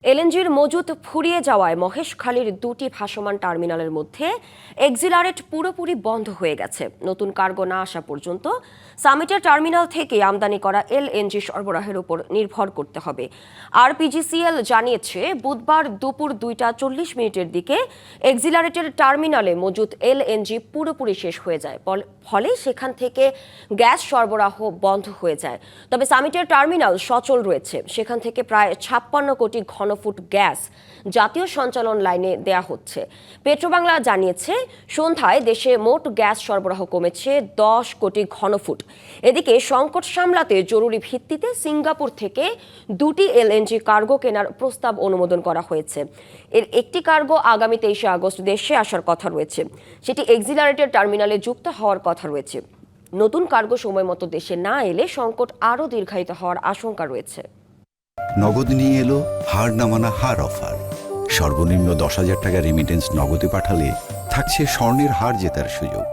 এলএনজির মজুত ফুরিয়ে যাওয়ায় মহেশখালীর দুটি ভাসমান টার্মিনালের মধ্যে এক্সিলারেট পুরোপুরি বন্ধ হয়ে গেছে। নতুন কার্গো না আসা পর্যন্ত সামিটের টার্মিনাল থেকে আমদানি করা এলএনজি সরবরাহের উপর নির্ভর করতে হবে। আরপিজিসিএল জানিয়েছে বুধবার দুপুর 2:40 দিকে এক্সিলারেটের টার্মিনালে মজুত এলএনজি পুরোপুরি শেষ হয়ে যায়, ফলে সেখান থেকে গ্যাস সরবরাহ বন্ধ হয়ে যায়। তবে সামিটের টার্মিনাল সচল রয়েছে, সেখান থেকে প্রায় 56 কোটি ঘনফুট গ্যাস জাতীয় সঞ্চালন লাইনে দেয়া হচ্ছে। পেট্রোবাংলা জানিয়েছে সন্ধ্যায় দেশে মোট গ্যাস সরবরাহ কমেছে 10 কোটি ঘনফুট। এদিকে সংকট সামলাতে জরুরি ভিত্তিতে সিঙ্গাপুর থেকে দুটি এলএনজি কার্গো কেনার প্রস্তাব অনুমোদন করা হয়েছে। এর একটি কার্গো আগামী 23 আগস্ট দেশে আসার কথা রয়েছে, সেটি এক্সিলারেটের টার্মিনালে যুক্ত হওয়ার কথা রয়েছে। নতুন কার্গো সময় মতো দেশে না এলে সংকট আরও দীর্ঘায়িত হওয়ার আশঙ্কা রয়েছে। নগদ নিয়ে এলো হার না মানা হার অফার। সর্বনিম্ন 10,000 টাকা রেমিটেন্স নগদে পাঠালে থাকছে স্বর্ণের হার জেতার সুযোগ।